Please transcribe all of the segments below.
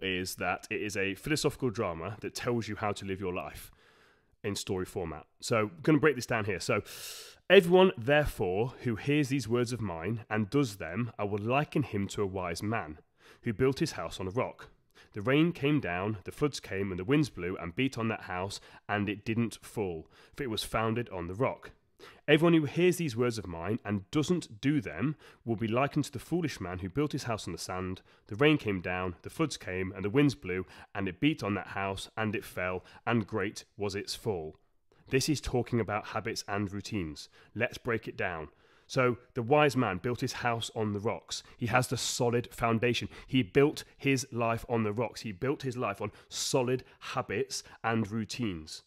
is that it is a philosophical drama that tells you how to live your life in story format. So I'm going to break this down here. So everyone, therefore, who hears these words of mine and does them, I will liken him to a wise man who built his house on a rock. The rain came down, the floods came, and the winds blew and beat on that house, and it didn't fall, for it was founded on the rock. Everyone who hears these words of mine and doesn't do them will be likened to the foolish man who built his house on the sand. The rain came down, the floods came, and the winds blew, and it beat on that house, and it fell, and great was its fall. This is talking about habits and routines. Let's break it down. So the wise man built his house on the rocks. He has the solid foundation. He built his life on the rocks. He built his life on solid habits and routines.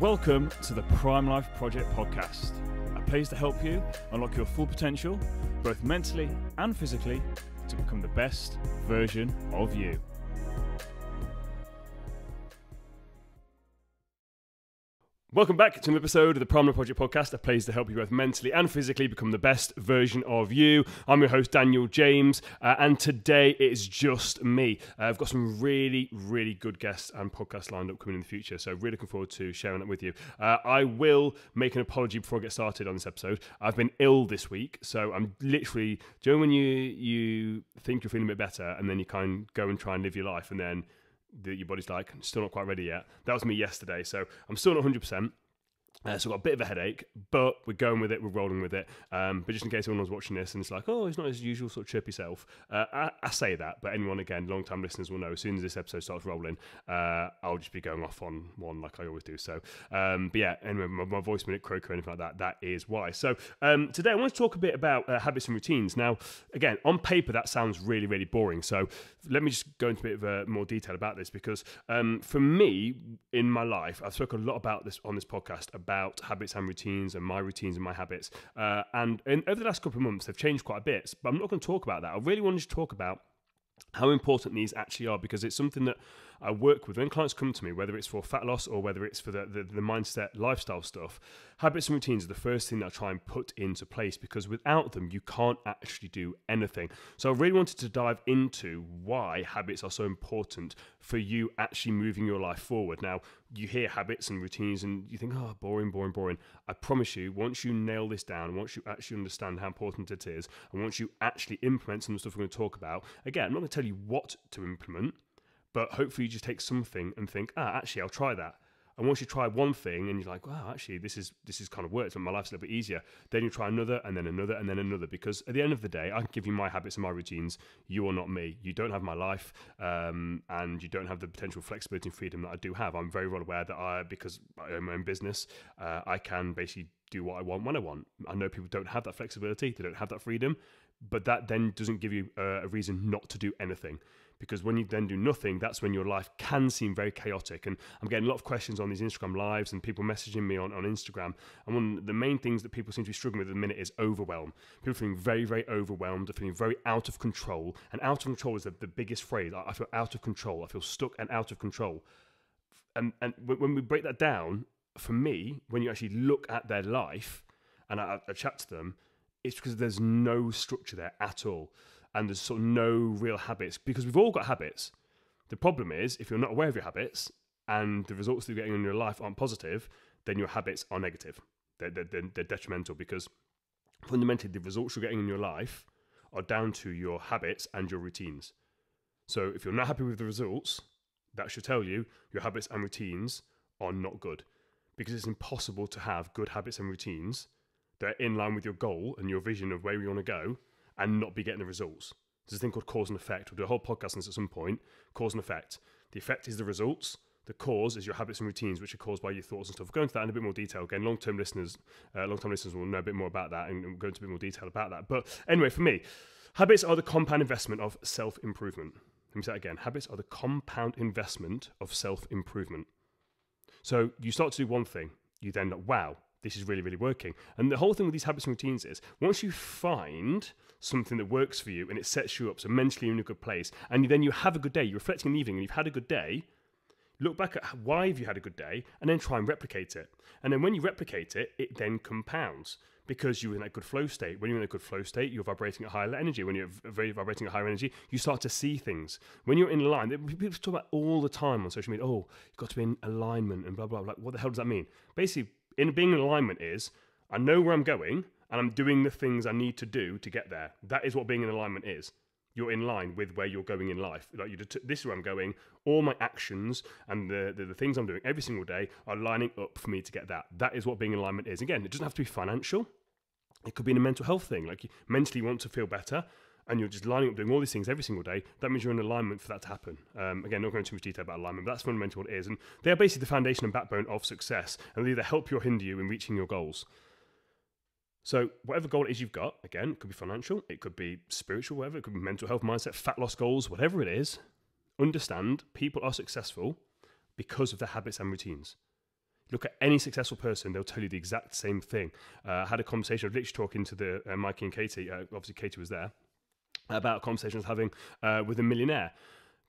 Welcome to the Prime Life Project podcast, a place to help you unlock your full potential, both mentally and physically, to become the best version of you. Welcome back to an episode of the Prime Life Project podcast, a place to help you both mentally and physically become the best version of you. I'm your host, Daniel James, and today it's just me. I've got some really, really good guests and podcasts lined up coming in the future, so really looking forward to sharing that with you. I will make an apology before I get started on this episode. I've been ill this week, so I'm literally, do you know when you think you're feeling a bit better, and then you kind of go and try and live your life, and then your body's like, still not quite ready yet. That was me yesterday, so I'm still not 100%. So I've got a bit of a headache, but we're going with it, we're rolling with it. But just in case anyone was watching this and it's like, oh, he's not his usual sort of chirpy self. I say that, but anyone, again, long-time listeners will know as soon as this episode starts rolling, I'll just be going off on one like I always do. So, but yeah, anyway, my voice minute croaker or anything like that is why. So today I want to talk a bit about habits and routines. Now, again, on paper, that sounds really, really boring. So let me just go into a bit of more detail about this because for me, in my life, I've spoken a lot about this on this podcast about habits and routines and my habits. And over the last couple of months, they've changed quite a bit, but I'm not going to talk about that. I really wanted to talk about how important these actually are, because it's something that I work with when clients come to me, whether it's for fat loss or whether it's for the mindset lifestyle stuff. Habits and routines are the first thing that I try and put into place, because without them, you can't actually do anything. So I really wanted to dive into why habits are so important for you actually moving your life forward. Now, you hear habits and routines and you think, oh, boring, boring, boring. I promise you, once you nail this down, once you actually understand how important it is, and once you actually implement some of the stuff we're going to talk about, again, I'm not going to tell you what to implement, but hopefully you just take something and think, actually, I'll try that. And once you try one thing and you're like, wow, actually, this is kind of worked and my life's a little bit easier, then you try another and then another and then another. Because at the end of the day, I can give you my habits and my routines. You are not me. You don't have my life, and you don't have the potential flexibility and freedom that I do have. I'm very well aware that because I own my own business, I can basically do what I want when I want. I know people don't have that flexibility. They don't have that freedom. But that then doesn't give you a reason not to do anything. Because when you then do nothing, that's when your life can seem very chaotic. And I'm getting a lot of questions on these Instagram lives and people messaging me on Instagram. And one of the main things that people seem to be struggling with at the minute is overwhelm. People are feeling very, very overwhelmed. They're feeling very out of control. And out of control is the biggest phrase. I feel out of control. I feel stuck and out of control. And when we break that down, for me, when you actually look at their life and I chat to them, it's because there's no structure there at all. And there's sort of no real habits, because we've all got habits. The problem is, if you're not aware of your habits and the results that you're getting in your life aren't positive, then your habits are negative. They're detrimental, because fundamentally the results you're getting in your life are down to your habits and your routines. So if you're not happy with the results, that should tell you your habits and routines are not good, because it's impossible to have good habits and routines that are in line with your goal and your vision of where you want to go and not be getting the results. There's a thing called cause and effect. We'll do a whole podcast on this at some point. Cause and effect. The effect is the results. The cause is your habits and routines, which are caused by your thoughts and stuff. We'll go into that in a bit more detail. Again, long-time listeners will know a bit more about that and we'll go into a bit more detail about that. But anyway, for me, habits are the compound investment of self-improvement. Let me say that again. Habits are the compound investment of self-improvement. So you start to do one thing. You then like, wow, this is really, really working. And the whole thing with these habits and routines is, once you find something that works for you and it sets you up so mentally you're in a good place, and then you have a good day, you're reflecting in the evening and you've had a good day, look back at why have you had a good day, and then try and replicate it. And then when you replicate it, it then compounds because you're in that good flow state. When you're in a good flow state, you're vibrating at higher energy. When you're vibrating at higher energy, you start to see things. When you're in line, people talk about all the time on social media, oh, you've got to be in alignment and blah, blah, blah. Like, what the hell does that mean? Basically, being in alignment is, I know where I'm going, and I'm doing the things I need to do to get there. That is what being in alignment is. You're in line with where you're going in life. Like this is where I'm going. All my actions and the things I'm doing every single day are lining up for me to get that. That is what being in alignment is. Again, it doesn't have to be financial. It could be in a mental health thing. Like you mentally want to feel better, and you're just lining up doing all these things every single day. That means you're in alignment for that to happen. Again, not going into too much detail about alignment, but that's fundamentally what it is. And they are basically the foundation and backbone of success, and they either help you or hinder you in reaching your goals. So whatever goal it is you've got, again, it could be financial, it could be spiritual, whatever, it could be mental health, mindset, fat loss goals, whatever it is, understand people are successful because of their habits and routines. Look at any successful person, they'll tell you the exact same thing. I had a conversation, I was literally talking to the Mikey and Katie, obviously Katie was there, about a conversation I was having with a millionaire.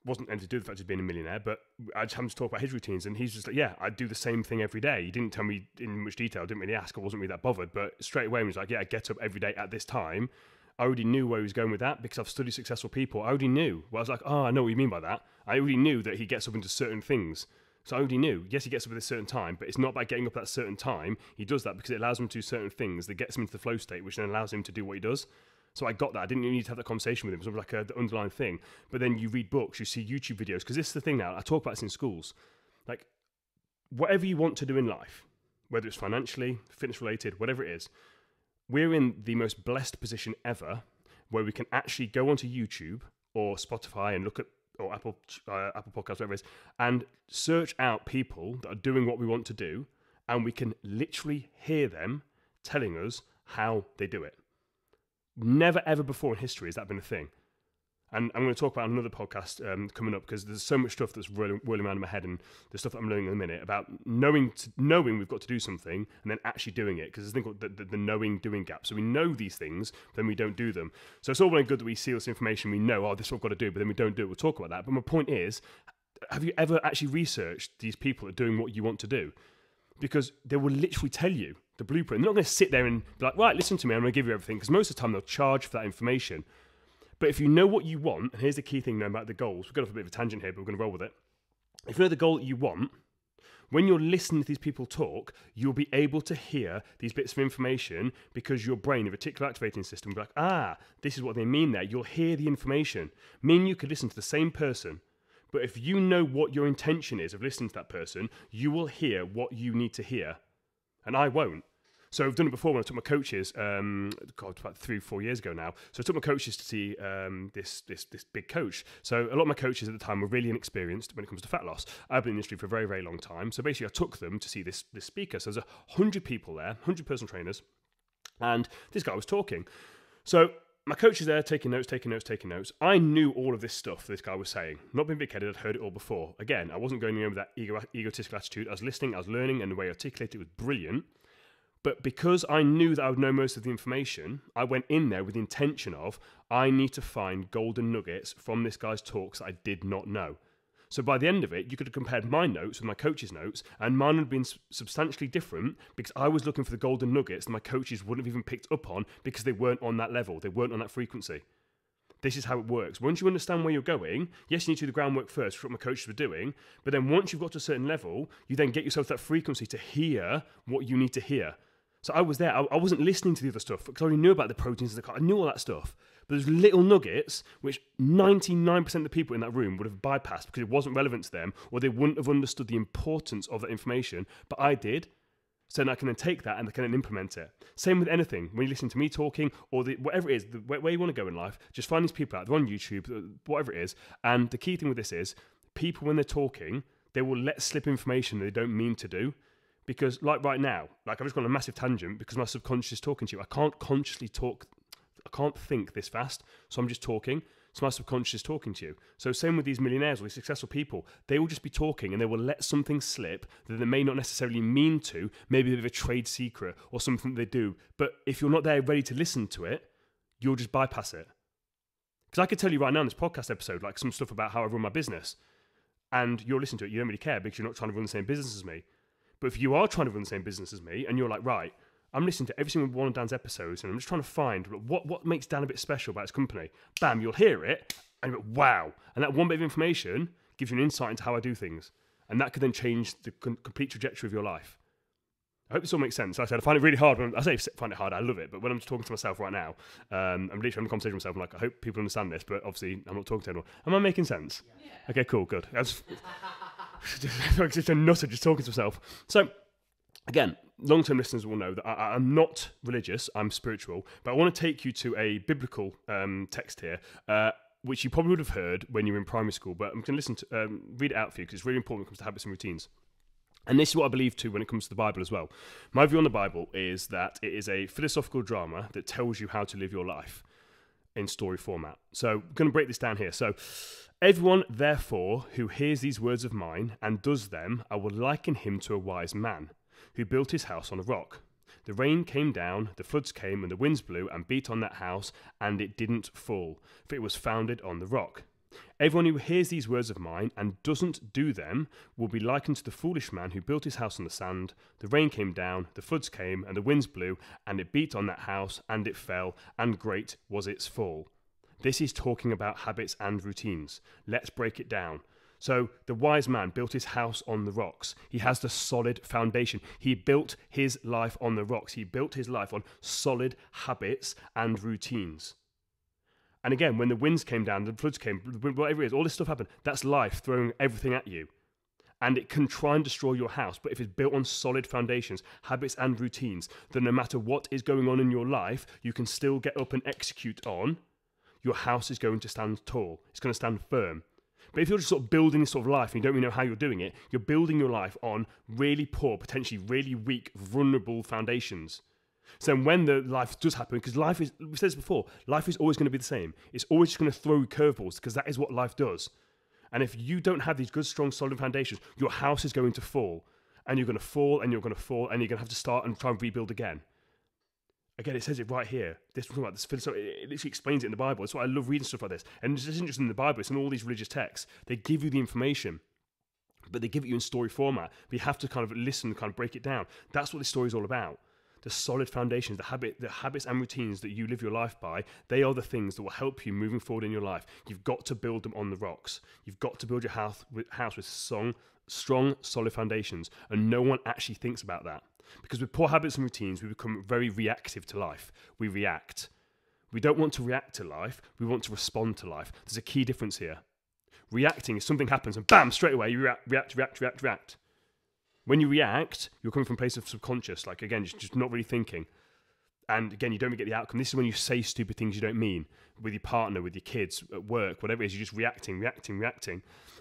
Wasn't anything to do with the fact he's being a millionaire, but I just happened to talk about his routines, and he's just like, yeah, I do the same thing every day. He didn't tell me in much detail, didn't really ask, I wasn't really that bothered, but straight away he was like, yeah, I get up every day at this time. I already knew where he was going with that because I've studied successful people. I already knew. Well, I was like, oh, I know what you mean by that. I already knew that he gets up into certain things. So I already knew, yes, he gets up at a certain time, but it's not about getting up at a certain time. He does that because it allows him to do certain things that gets him into the flow state, which then allows him to do what he does. So I got that. I didn't even need to have that conversation with him. It was like the underlying thing. But then you read books, you see YouTube videos, because this is the thing now. I talk about this in schools. Like, whatever you want to do in life, whether it's financially, fitness related, whatever it is, we're in the most blessed position ever where we can actually go onto YouTube or Spotify and look at, or Apple Podcasts, whatever it is, and search out people that are doing what we want to do, and we can literally hear them telling us how they do it. Never ever before in history has that been a thing. And I'm going to talk about another podcast coming up because there's so much stuff that's whirling around in my head, and the stuff that I'm learning in a minute about knowing we've got to do something and then actually doing it, because there's a thing called the knowing-doing gap. So we know these things, but then we don't do them. So it's all very good that we see this information, we know, oh, this is what I've got to do, but then we don't do it. We'll talk about that. But my point is, have you ever actually researched these people that are doing what you want to do? Because they will literally tell you the blueprint. They're not going to sit there and be like, right, listen to me, I'm going to give you everything, because most of the time they'll charge for that information. But if you know what you want, and here's the key thing now about the goals, we've got off a bit of a tangent here, but we're going to roll with it. If you know the goal that you want, when you're listening to these people talk, you'll be able to hear these bits of information because your brain, the reticular activating system, will be like, ah, this is what they mean there. You'll hear the information. Me and you could listen to the same person, but if you know what your intention is of listening to that person, you will hear what you need to hear. And I won't. So I've done it before when I took my coaches, about 3-4 years ago now. So I took my coaches to see this big coach. So a lot of my coaches at the time were really inexperienced when it comes to fat loss. I've been in the industry for a very, very long time. So basically I took them to see this speaker. So there's 100 people there, 100 personal trainers. And this guy was talking. So my coach is there taking notes. I knew all of this stuff this guy was saying. Not being big-headed, I'd heard it all before. Again, I wasn't going in with that egotistical attitude. I was listening, I was learning, and the way I articulated it was brilliant. But because I knew that I would know most of the information, I went in there with the intention of, I need to find golden nuggets from this guy's talks that I did not know. So by the end of it, you could have compared my notes with my coach's notes, and mine would have been substantially different because I was looking for the golden nuggets that my coaches wouldn't have even picked up on because they weren't on that level. They weren't on that frequency. This is how it works. Once you understand where you're going, yes, you need to do the groundwork first, for what my coaches were doing, but then once you've got to a certain level, you then get yourself to that frequency to hear what you need to hear. So I was there. I wasn't listening to the other stuff because I already knew about the proteins in the car. I knew all that stuff. But there's little nuggets which 99% of the people in that room would have bypassed because it wasn't relevant to them, or they wouldn't have understood the importance of that information. But I did. So then I can then take that and I can then implement it. Same with anything. When you listen to me talking or whatever it is, where you want to go in life, just find these people out. They're on YouTube, whatever it is. And the key thing with this is people, when they're talking, they will let slip information they don't mean to do. Because like right now, like I've just gone on a massive tangent because my subconscious is talking to you. I can't consciously talk. I can't think this fast. So I'm just talking. So my subconscious is talking to you. So same with these millionaires or these successful people. They will just be talking and they will let something slip that they may not necessarily mean to. Maybe a bit of a trade secret or something they do. But if you're not there ready to listen to it, you'll just bypass it. Because I could tell you right now in this podcast episode, like some stuff about how I run my business. and you're listening to it, you don't really care because you're not trying to run the same business as me. But if you are trying to run the same business as me, and you're like, right, I'm listening to every single one of Dan's episodes, and I'm just trying to find what makes Dan a bit special about his company. Bam, you'll hear it, and you're like, wow. And that one bit of information gives you an insight into how I do things. And that could then change the complete trajectory of your life. I hope this all makes sense. Like I said, I find it really hard. I say find it hard, I love it. But when I'm just talking to myself right now, I'm literally having a conversation with myself. I'm like, I hope people understand this, but obviously I'm not talking to anyone. Am I making sense? Yeah. Okay, cool, good. Just a nutter just talking to myself. So, again, long-term listeners will know that I'm not religious, I'm spiritual, but I want to take you to a biblical text here, which you probably would have heard when you were in primary school, but I'm going to read it out for you because it's really important when it comes to habits and routines. And this is what I believe too when it comes to the Bible as well. My view on the Bible is that it is a philosophical drama that tells you how to live your life in story format. So I'm going to break this down here. So, everyone, therefore, who hears these words of mine and does them, I will liken him to a wise man who built his house on a rock. The rain came down, the floods came, and the winds blew and beat on that house, and it didn't fall, for it was founded on the rock. Everyone who hears these words of mine and doesn't do them will be likened to the foolish man who built his house on the sand. The rain came down, the floods came, and the winds blew, and it beat on that house, and it fell, and great was its fall. This is talking about habits and routines. Let's break it down. So the wise man built his house on the rocks. He has the solid foundation. He built his life on the rocks. He built his life on solid habits and routines. And again, when the winds came down, the floods came, whatever it is, all this stuff happened. That's life throwing everything at you. And it can try and destroy your house. But if it's built on solid foundations, habits and routines, then no matter what is going on in your life, you can still get up and execute on. Your house is going to stand tall. It's going to stand firm. But if you're just sort of building this sort of life and you don't really know how you're doing it, you're building your life on really poor, potentially really weak, vulnerable foundations. So when the life does happen, because life is, we said this before, life is always going to be the same. It's always just going to throw curveballs because that is what life does. And if you don't have these good, strong, solid foundations, your house is going to fall. And you're going to fall, and you're going to fall, and you're going to have to start and try and rebuild again. Again, it says it right here. This it literally explains it in the Bible. That's why I love reading stuff like this. And this isn't just in the Bible, it's in all these religious texts. They give you the information, but they give it you in story format. But you have to kind of listen, kind of break it down. That's what this story is all about. The solid foundations, the habits and routines that you live your life by, they are the things that will help you moving forward in your life. You've got to build them on the rocks. You've got to build your house with strong, solid foundations. And no one actually thinks about that. Because with poor habits and routines, we become very reactive to life. We react. We don't want to react to life. We want to respond to life. There's a key difference here. Reacting is something happens and bam, straight away you react. When you react, you're coming from a place of subconscious, like again, just not really thinking. And again, you don't get the outcome. This is when you say stupid things you don't mean with your partner, with your kids, at work, whatever it is, you're just reacting.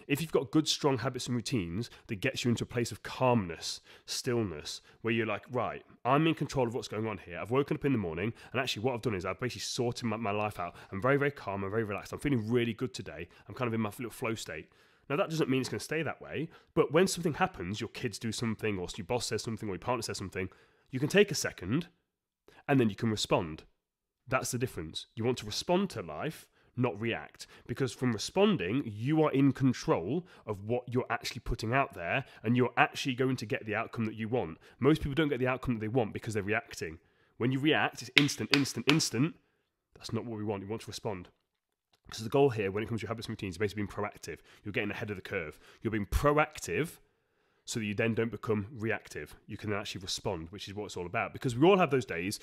If you've got good, strong habits and routines that gets you into a place of calmness, stillness, where you're like, right, I'm in control of what's going on here. I've woken up in the morning, and actually what I've done is I've basically sorted my life out. I'm very, very calm. I'm very relaxed. I'm feeling really good today. I'm kind of in my little flow state. Now, that doesn't mean it's going to stay that way, but when something happens, your kids do something, or your boss says something, or your partner says something, you can take a second, and then you can respond. That's the difference. You want to respond to life, not react. Because from responding, you are in control of what you're actually putting out there, and you're actually going to get the outcome that you want. Most people don't get the outcome that they want because they're reacting. When you react, it's instant. That's not what we want. We want to respond. Because the goal here, when it comes to your habits and routines, is basically being proactive. You're getting ahead of the curve. You're being proactive so that you then don't become reactive. You can then actually respond, which is what it's all about. Because we all have those days,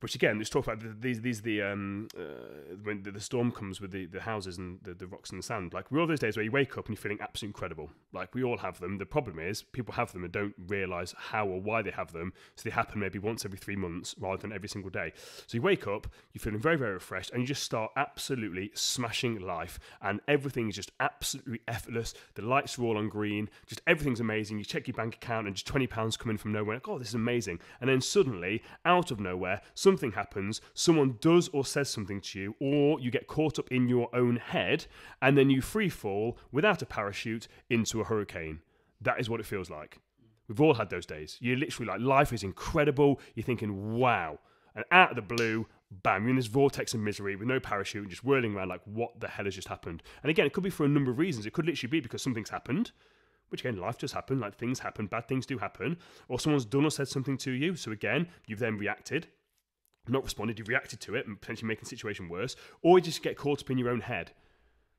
which again, let's talk about when the storm comes with the houses and the rocks and the sand. Like, we all have those days where you wake up and you're feeling absolutely incredible. Like, we all have them. The problem is people have them and don't realise how or why they have them. So they happen maybe once every 3 months rather than every single day. So you wake up, you're feeling very, very refreshed, and you just start absolutely smashing life. And everything is just absolutely effortless. The lights are all on green. Just everything's amazing. You check your bank account and just £20 come in from nowhere. Like, oh, this is amazing. And then suddenly, out of nowhere, something happens, someone does or says something to you, or you get caught up in your own head, and then you free fall without a parachute into a hurricane. That is what it feels like. We've all had those days. You're literally like, life is incredible. You're thinking, wow. And out of the blue, bam, you're in this vortex of misery with no parachute and just whirling around like, what the hell has just happened? And again, it could be for a number of reasons. It could literally be because something's happened, which again, life just happened, like things happen, bad things do happen, or someone's done or said something to you. So again, you've then reacted, not responded, you've reacted to it and potentially making the situation worse, or you just get caught up in your own head,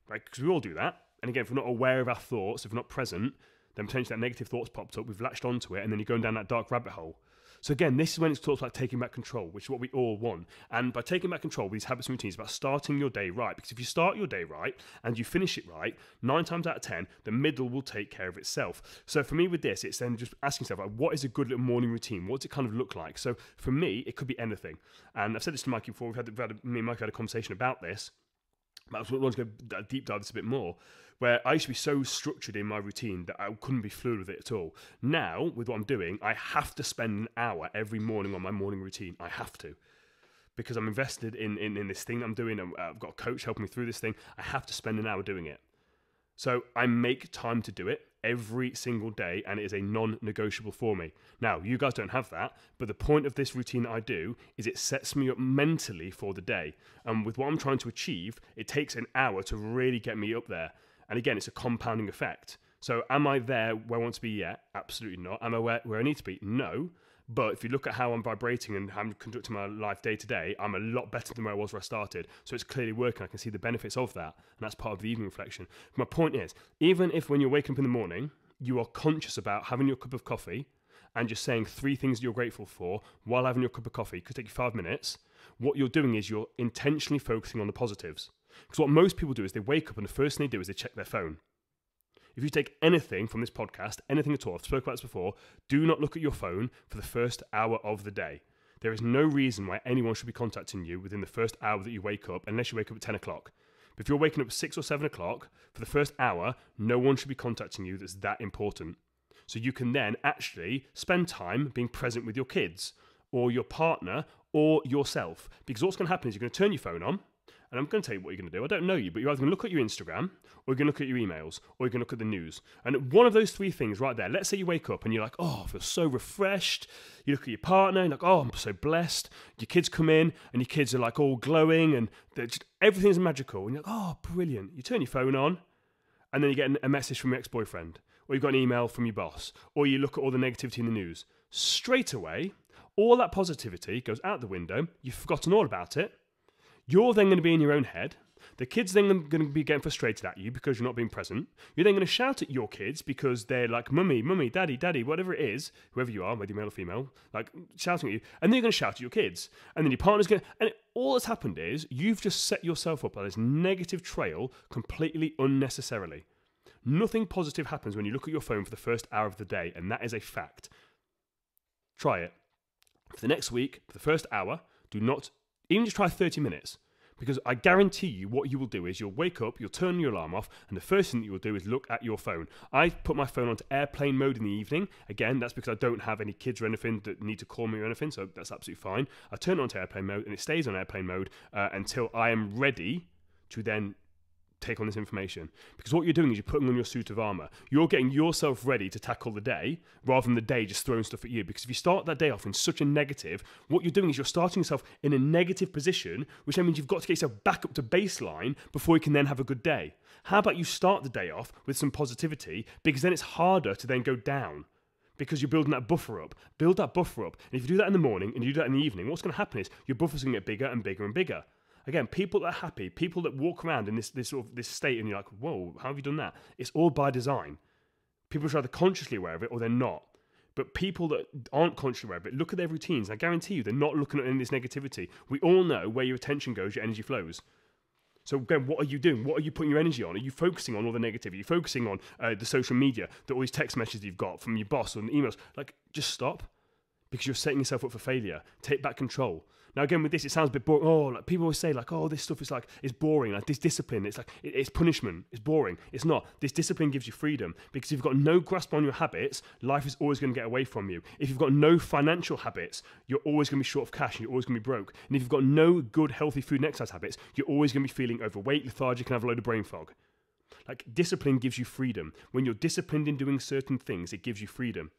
right? Because we all do that. And again, if we're not aware of our thoughts, if we're not present, then potentially that negative thought's popped up, we've latched onto it, and then you're going down that dark rabbit hole. So again, this is when it's talks about taking back control, which is what we all want. And by taking back control with these habits and routines, it's about starting your day right. Because if you start your day right and you finish it right, 9 times out of 10, the middle will take care of itself. So for me with this, it's then just asking yourself, like, what is a good little morning routine? What does it kind of look like? So for me, it could be anything. And I've said this to Mikey before. Me and Mikey had a conversation about this. But I want to go deep dive this a bit more, where I used to be so structured in my routine that I couldn't be fluid with it at all. Now, with what I'm doing, I have to spend an hour every morning on my morning routine. I have to. Because I'm invested in this thing I'm doing. I've got a coach helping me through this thing. I have to spend an hour doing it. So I make time to do it every single day, and it is a non-negotiable for me. Now, you guys don't have that, but the point of this routine that I do is it sets me up mentally for the day. And with what I'm trying to achieve, it takes an hour to really get me up there. And again, it's a compounding effect. So am I there where I want to be yet? Absolutely not. Am I where I need to be? No. But if you look at how I'm vibrating and how I'm conducting my life day to day, I'm a lot better than where I was where I started. So it's clearly working. I can see the benefits of that. And that's part of the evening reflection. My point is, even if when you're waking up in the morning, you are conscious about having your cup of coffee and just saying 3 things you're grateful for while having your cup of coffee, it could take you 5 minutes. What you're doing is you're intentionally focusing on the positives. Because what most people do is they wake up and the first thing they do is they check their phone. If you take anything from this podcast, anything at all, I've spoken about this before, do not look at your phone for the first hour of the day. There is no reason why anyone should be contacting you within the first hour that you wake up, unless you wake up at 10 o'clock. But if you're waking up at 6 or 7 o'clock, for the first hour, no one should be contacting you that's that important. So you can then actually spend time being present with your kids, or your partner, or yourself. Because what's going to happen is you're going to turn your phone on, and I'm going to tell you what you're going to do. I don't know you, but you're either going to look at your Instagram, or you're going to look at your emails, or you're going to look at the news. And one of those 3 things right there, let's say you wake up and you're like, oh, I feel so refreshed. You look at your partner and you're like, oh, I'm so blessed. Your kids come in and your kids are like all glowing and everything's magical. And you're like, oh, brilliant. You turn your phone on and then you get a message from your ex-boyfriend, or you've got an email from your boss, or you look at all the negativity in the news. Straight away, all that positivity goes out the window. You've forgotten all about it. You're then going to be in your own head. The kids then are going to be getting frustrated at you because you're not being present. You're then going to shout at your kids because they're like, mummy, mummy, daddy, daddy, whatever it is, whoever you are, whether you're male or female, like shouting at you. And then you're going to shout at your kids. And then your partner's going to... And all that's happened is you've just set yourself up on this negative trail completely unnecessarily. Nothing positive happens when you look at your phone for the first hour of the day, and that is a fact. Try it. For the next week, for the first hour, do not... Even just try 30 minutes, because I guarantee you what you will do is you'll wake up, you'll turn your alarm off, and the first thing that you will do is look at your phone. I put my phone onto airplane mode in the evening. Again, that's because I don't have any kids or anything that need to call me or anything, so that's absolutely fine. I turn it onto airplane mode, and it stays on airplane mode until I am ready to then take on this information. Because what you're doing is you're putting on your suit of armor. You're getting yourself ready to tackle the day rather than the day just throwing stuff at you. Because if you start that day off in such a negative, what you're doing is you're starting yourself in a negative position, which then means you've got to get yourself back up to baseline before you can then have a good day. How about you start the day off with some positivity, because then it's harder to then go down. Because you're building that buffer up. Build that buffer up. And if you do that in the morning and you do that in the evening, what's going to happen is your buffer's going to get bigger and bigger and bigger. Again, people that are happy, people that walk around in this state and you're like, whoa, how have you done that? It's all by design. People are either consciously aware of it or they're not. But people that aren't consciously aware of it, look at their routines. I guarantee you they're not looking at any of this negativity. We all know where your attention goes, your energy flows. So again, what are you doing? What are you putting your energy on? Are you focusing on all the negativity? Are you focusing on the social media, all these text messages you've got from your boss or the emails? Like, just stop. Because you're setting yourself up for failure. Take back control. Now, again, with this, it sounds a bit boring. Oh, like people always say, like, oh, this stuff is like, it's boring. Like, this discipline, it's like, it's punishment. It's boring. It's not. This discipline gives you freedom. Because if you've got no grasp on your habits, life is always going to get away from you. If you've got no financial habits, you're always going to be short of cash and you're always going to be broke. And if you've got no good, healthy food and exercise habits, you're always going to be feeling overweight, lethargic, and have a load of brain fog. Like, discipline gives you freedom. When you're disciplined in doing certain things, it gives you freedom.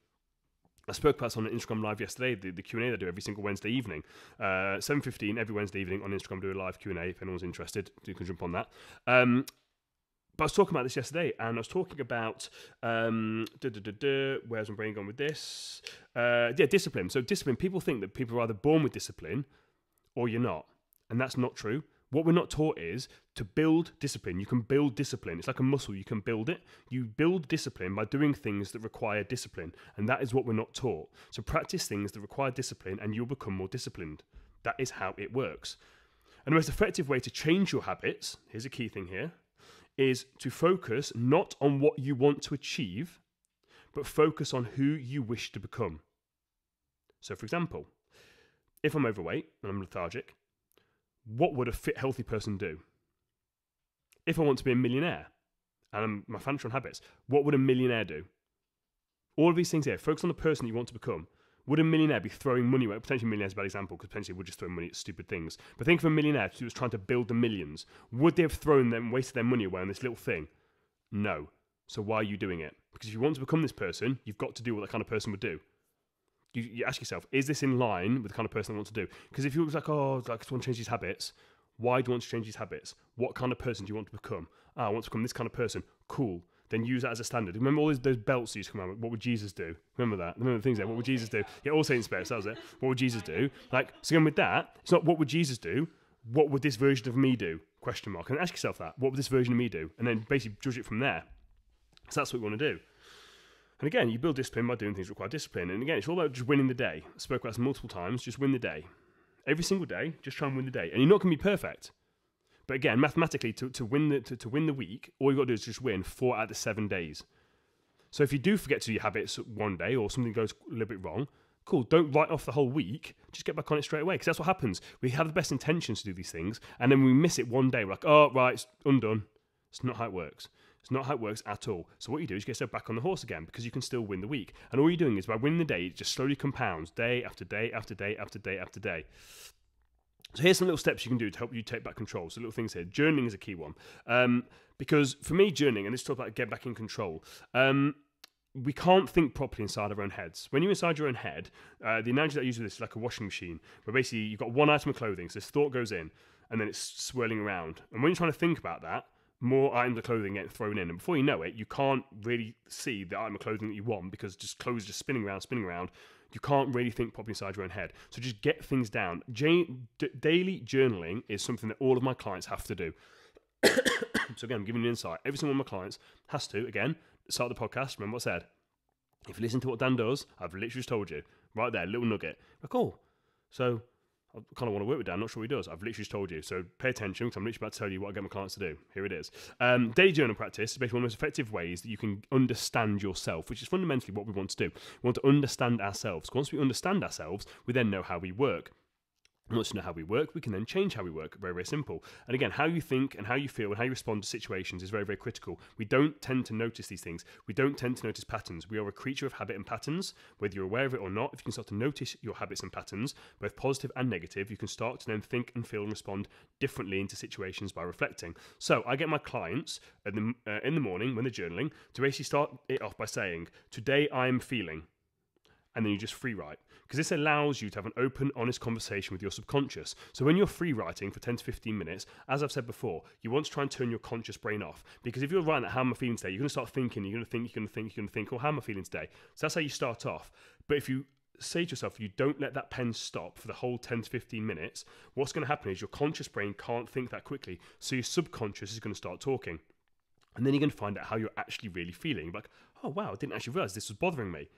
I spoke about this on Instagram Live yesterday, the Q&A I do every single Wednesday evening. 7:15 every Wednesday evening on Instagram, do a live Q&A if anyone's interested. You can jump on that. But I was talking about this yesterday, and I was talking about, where's my brain gone with this? Discipline. So discipline, people think that people are either born with discipline or you're not. And that's not true. What we're not taught is to build discipline. You can build discipline. It's like a muscle. You can build it. You build discipline by doing things that require discipline. And that is what we're not taught. So practice things that require discipline and you'll become more disciplined. That is how it works. And the most effective way to change your habits, here's a key thing here, is to focus not on what you want to achieve, but focus on who you wish to become. So for example, if I'm overweight and I'm lethargic, what would a fit, healthy person do? If I want to be a millionaire and my financial habits, what would a millionaire do? All of these things here, focus on the person you want to become. Would a millionaire be throwing money away? Potentially a millionaire is a bad example because potentially we're just throwing money at stupid things. But think of a millionaire who was trying to build the millions. Would they have wasted their money away on this little thing? No. So why are you doing it? Because if you want to become this person, you've got to do what that kind of person would do. You ask yourself, is this in line with the kind of person I want to do? Because if you was like, I just want to change these habits, why do you want to change these habits? What kind of person do you want to become? I want to become this kind of person. Cool. Then use that as a standard. Remember all those belts that used to come out with? What would Jesus do? Remember that? Remember the things there? What would Jesus do? Yeah, all saints spirits, that was it. What would Jesus do? Like, so again with that, it's not what would Jesus do? What would this version of me do? Question mark. And ask yourself that. What would this version of me do? And then basically judge it from there. So that's what we want to do. And again, you build discipline by doing things that require discipline. And again, it's all about just winning the day. I spoke about this multiple times. Just win the day. Every single day, just try and win the day. And you're not going to be perfect. But again, mathematically, to win the week, all you've got to do is just win 4 out of the 7 days. So if you do forget to do your habits one day or something goes a little bit wrong, cool, don't write off the whole week. Just get back on it straight away. Because that's what happens. We have the best intentions to do these things. And then we miss it one day. We're like, oh, right, it's undone. It's not how it works. It's not how it works at all. So what you do is you get yourself back on the horse again because you can still win the week. And all you're doing is by winning the day, it just slowly compounds day after day after day after day after day. So here's some little steps you can do to help you take back control. So little things here. Journaling is a key one. Because for me, journaling, and this talk about get back in control, we can't think properly inside our own heads. When you're inside your own head, the analogy that I use with this is like a washing machine, where basically you've got one item of clothing, so this thought goes in, and then it's swirling around. And when you're trying to think about that, more items of clothing get thrown in. And before you know it, you can't really see the item of clothing that you want because just clothes are just spinning around. You can't really think properly inside your own head. So just get things down. Daily journaling is something that all of my clients have to do. So again, I'm giving you an insight. Every single one of my clients has to, again, start the podcast. Remember what I said. If you listen to what Dan does, I've literally just told you. Right there, little nugget. Like, cool. So I kind of want to work with Dan, not sure what he does. I've literally just told you. So pay attention because I'm literally about to tell you what I get my clients to do. Here it is. Daily journal practice is basically one of the most effective ways that you can understand yourself, which is fundamentally what we want to do. We want to understand ourselves. Once we understand ourselves, we then know how we work. And once we know how we work, we can then change how we work. Very, very simple. And again, how you think and how you feel and how you respond to situations is very, very critical. We don't tend to notice these things. We don't tend to notice patterns. We are a creature of habit and patterns. Whether you're aware of it or not, if you can start to notice your habits and patterns, both positive and negative, you can start to then think and feel and respond differently into situations by reflecting. So I get my clients in the morning when they're journaling to basically start it off by saying, today I'm feeling. And then you just free write. Because this allows you to have an open, honest conversation with your subconscious. So when you're free writing for 10 to 15 minutes, as I've said before, you want to try and turn your conscious brain off. Because if you're writing that, how am I feeling today? You're going to start thinking, you're going to think, oh, how am I feeling today? So that's how you start off. But if you say to yourself, you don't let that pen stop for the whole 10 to 15 minutes, what's going to happen is your conscious brain can't think that quickly. So your subconscious is going to start talking. And then you're going to find out how you're actually really feeling. Like, oh, wow, I didn't actually realize this was bothering me.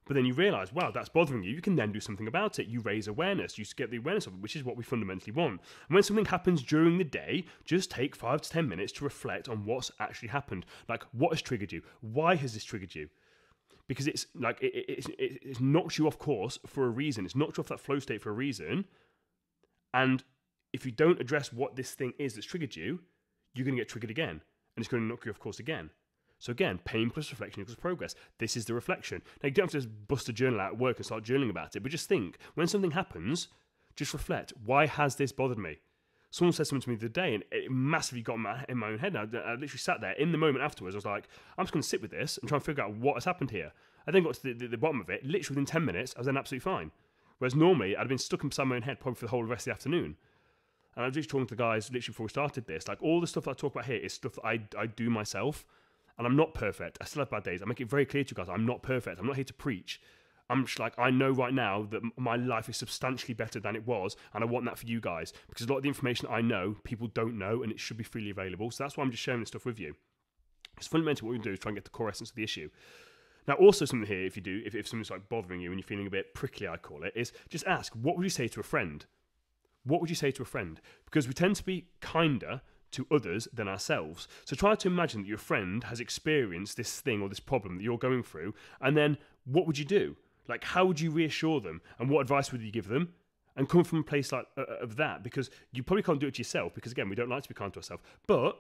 But then you realise, wow, that's bothering you. You can then do something about it. You raise awareness. You get the awareness of it, which is what we fundamentally want. And when something happens during the day, just take 5 to 10 minutes to reflect on what's actually happened. Like, what has triggered you? Why has this triggered you? Because it's like, it's knocked you off course for a reason. It's knocked you off that flow state for a reason. And if you don't address what this thing is that's triggered you, you're going to get triggered again. And it's going to knock you off course again. So again, pain plus reflection equals progress. This is the reflection. Now, you don't have to just bust a journal out at work and start journaling about it, but just think, when something happens, just reflect. Why has this bothered me? Someone said something to me the other day, and it massively got in my own head. And I literally sat there in the moment afterwards. I was like, I'm just going to sit with this and try and figure out what has happened here. I then got to the bottom of it. Literally within 10 minutes, I was then absolutely fine. Whereas normally, I'd have been stuck inside my own head probably for the whole rest of the afternoon. And I was just talking to the guys literally before we started this. Like, all the stuff that I talk about here is stuff that I do myself. And I'm not perfect. I still have bad days. I make it very clear to you guys, I'm not perfect. I'm not here to preach. I'm just like, I know right now that my life is substantially better than it was, and I want that for you guys, because a lot of the information I know, people don't know, and it should be freely available. So that's why I'm just sharing this stuff with you. Because fundamentally what we're going to do is try and get the core essence of the issue. Now, also something here, if something's like bothering you and you're feeling a bit prickly, I call it, is just ask, what would you say to a friend? What would you say to a friend? Because we tend to be kinder to others than ourselves. So try to imagine that your friend has experienced this thing or this problem that you're going through, and then what would you do? Like, how would you reassure them? And what advice would you give them? And come from a place like of that, because you probably can't do it to yourself, because again, we don't like to be kind to ourselves. But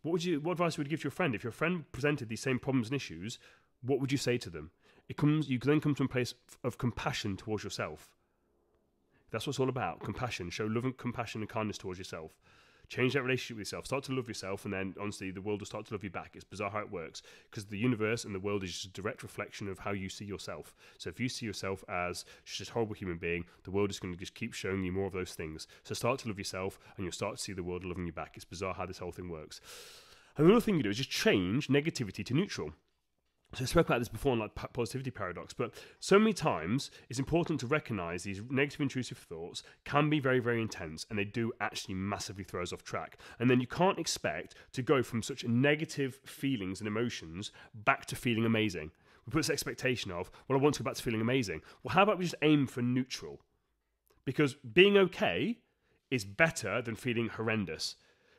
what advice would you give to your friend? If your friend presented these same problems and issues, what would you say to them? You then come to a place of compassion towards yourself. That's what it's all about, compassion. Show love and compassion and kindness towards yourself. Change that relationship with yourself. Start to love yourself, and then, honestly, the world will start to love you back. It's bizarre how it works, because the universe and the world is just a direct reflection of how you see yourself. So if you see yourself as just a horrible human being, the world is going to just keep showing you more of those things. So start to love yourself, and you'll start to see the world loving you back. It's bizarre how this whole thing works. And another thing you do is just change negativity to neutral. So I spoke about this before in like positivity paradox, but so many times it's important to recognize these negative intrusive thoughts can be very, very intense, and they do actually massively throw us off track. And then you can't expect to go from such negative feelings and emotions back to feeling amazing. We put this expectation of, well, I want to go back to feeling amazing. Well, how about we just aim for neutral? Because being okay is better than feeling horrendous.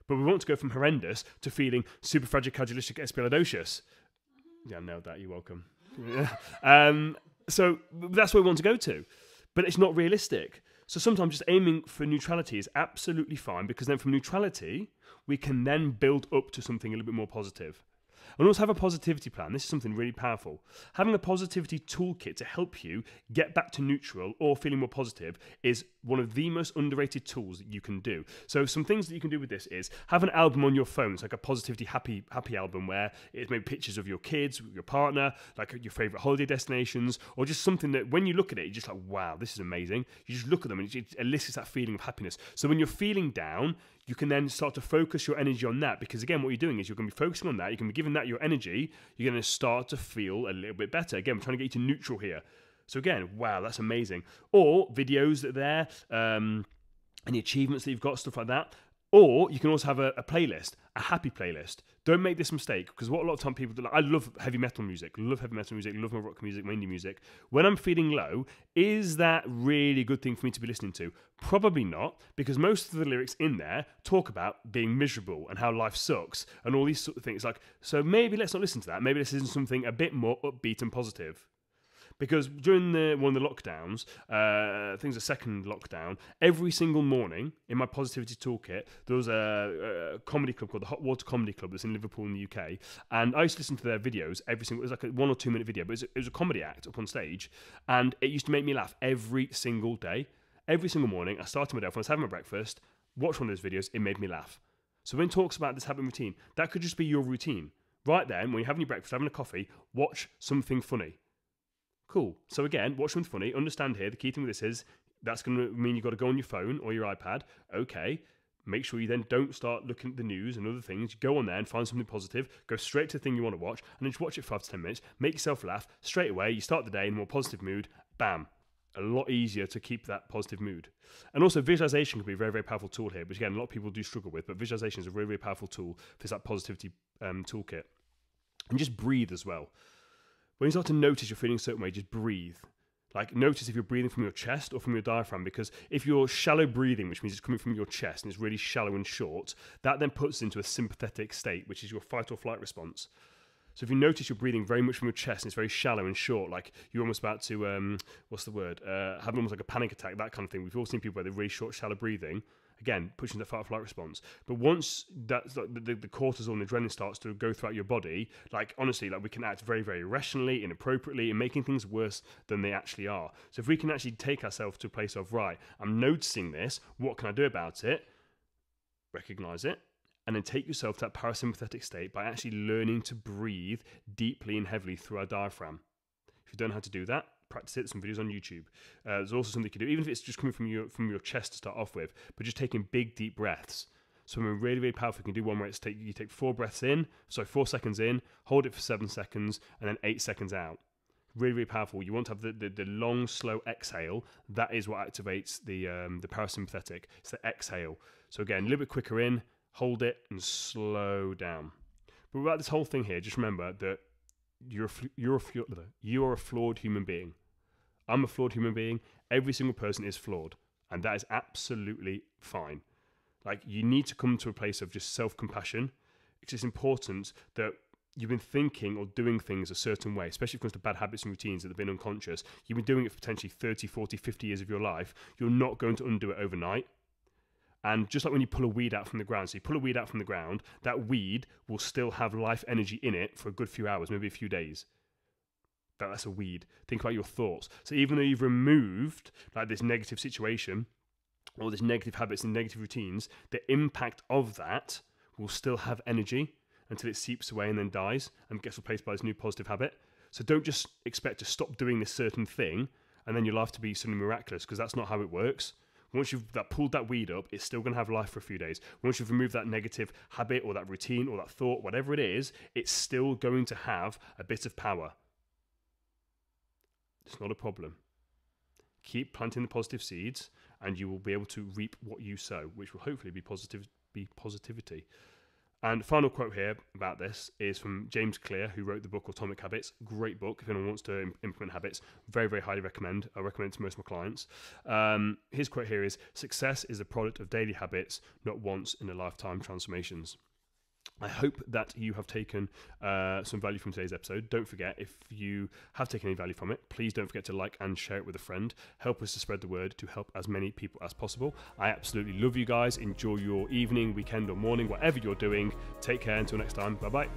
But we want to go from horrendous to feeling superfragilocalistic. Yeah, I nailed that. You're welcome. So that's where we want to go to. But it's not realistic. So sometimes just aiming for neutrality is absolutely fine, because then from neutrality, we can then build up to something a little bit more positive. And also have a positivity plan. This is something really powerful. Having a positivity toolkit to help you get back to neutral or feeling more positive is one of the most underrated tools that you can do. So some things that you can do with this is have an album on your phone. It's like a positivity happy album where it's maybe pictures of your kids, your partner, like your favorite holiday destinations, or just something that when you look at it, you're just like, wow, this is amazing. You just look at them and it elicits that feeling of happiness. So when you're feeling down, you can then start to focus your energy on that, because again, what you're doing is you're going to be focusing on that. You're going to be giving that your energy. You're going to start to feel a little bit better. Again, we're trying to get you to neutral here. So again, wow, that's amazing. Or videos that are there, any achievements that you've got, stuff like that. Or you can also have a playlist, a happy playlist. Don't make this mistake, because what a lot of time people do, like, I love heavy metal music, love my rock music, my indie music. When I'm feeling low, is that really a good thing for me to be listening to? Probably not, because most of the lyrics in there talk about being miserable and how life sucks and all these sort of things. Like, so maybe let's not listen to that. Maybe this isn't something a bit more upbeat and positive. Because during one of the lockdowns, I think it was the second lockdown, every single morning in my positivity toolkit, there was a comedy club called the Hot Water Comedy Club that's in Liverpool in the UK. And I used to listen to their videos every single, it was like a 1 or 2 minute video, but it was a comedy act up on stage. And it used to make me laugh every single day. Every single morning, I started my day off, when I was having my breakfast, watched one of those videos, it made me laugh. So when it talks about this habit routine, that could just be your routine. Right then, when you're having your breakfast, having a coffee, watch something funny. Cool. So again, watch something funny. Understand here, the key thing with this is, that's going to mean you've got to go on your phone or your iPad. Okay. Make sure you then don't start looking at the news and other things. Go on there and find something positive. Go straight to the thing you want to watch, and then just watch it for 5 to 10 minutes. Make yourself laugh. Straight away, you start the day in a more positive mood. Bam. A lot easier to keep that positive mood. And also visualization can be a very, very powerful tool here, which again, a lot of people do struggle with, but visualization is a really, really powerful tool for that positivity toolkit. And just breathe as well. When you start to notice you're feeling a certain way, just breathe. Like, notice if you're breathing from your chest or from your diaphragm, because if you're shallow breathing, which means it's coming from your chest and it's really shallow and short, that then puts into a sympathetic state, which is your fight or flight response. So if you notice you're breathing very much from your chest and it's very shallow and short, like you're almost about to, have almost like a panic attack, that kind of thing. We've all seen people where they're really short, shallow breathing. Again, pushing that fight or flight response. But once that's like the cortisol and the adrenaline starts to go throughout your body, like honestly, like we can act very, very irrationally, inappropriately, and making things worse than they actually are. So if we can actually take ourselves to a place of, right, I'm noticing this, what can I do about it? recognize it, and then take yourself to that parasympathetic state by actually learning to breathe deeply and heavily through our diaphragm. If you don't know how to do that, practice it. There's some videos on YouTube. There's also something you can do, even if it's just coming from your chest to start off with, but just taking big, deep breaths. So when we're really, really powerful, you can do one where you take 4 seconds in, hold it for 7 seconds, and then 8 seconds out. Really, really powerful. You want to have the long, slow exhale. That is what activates the parasympathetic. It's the exhale. So again, a little bit quicker in, hold it, and slow down. But about this whole thing here, just remember that you are a flawed human being. I'm a flawed human being. Every single person is flawed, and that is absolutely fine. Like, you need to come to a place of just self-compassion. It's important that you've been thinking or doing things a certain way, especially if it comes to bad habits and routines that have been unconscious. You've been doing it for potentially 30, 40, 50 years of your life. You're not going to undo it overnight. And just like when you pull a weed out from the ground, so you pull a weed out from the ground, that weed will still have life energy in it for a good few hours, maybe a few days. That's a weed. Think about your thoughts. So even though you've removed like this negative situation, or this negative habits and negative routines, the impact of that will still have energy until it seeps away and then dies and gets replaced by this new positive habit. So don't just expect to stop doing this certain thing and then your life to be suddenly miraculous, because that's not how it works. Once you've pulled that weed up, it's still going to have life for a few days. Once you've removed that negative habit or that routine or that thought, whatever it is, it's still going to have a bit of power. It's not a problem. Keep planting the positive seeds, and you will be able to reap what you sow, which will hopefully be positivity. And final quote here about this is from James Clear, who wrote the book Atomic Habits. Great book if anyone wants to implement habits. Very, very highly recommend. I recommend it to most of my clients. His quote here is, "Success is a product of daily habits, not once in a lifetime transformations." I hope that you have taken some value from today's episode. Don't forget, if you have taken any value from it, please don't forget to like and share it with a friend. Help us to spread the word to help as many people as possible. I absolutely love you guys. Enjoy your evening, weekend, or morning, whatever you're doing. Take care until next time. Bye-bye.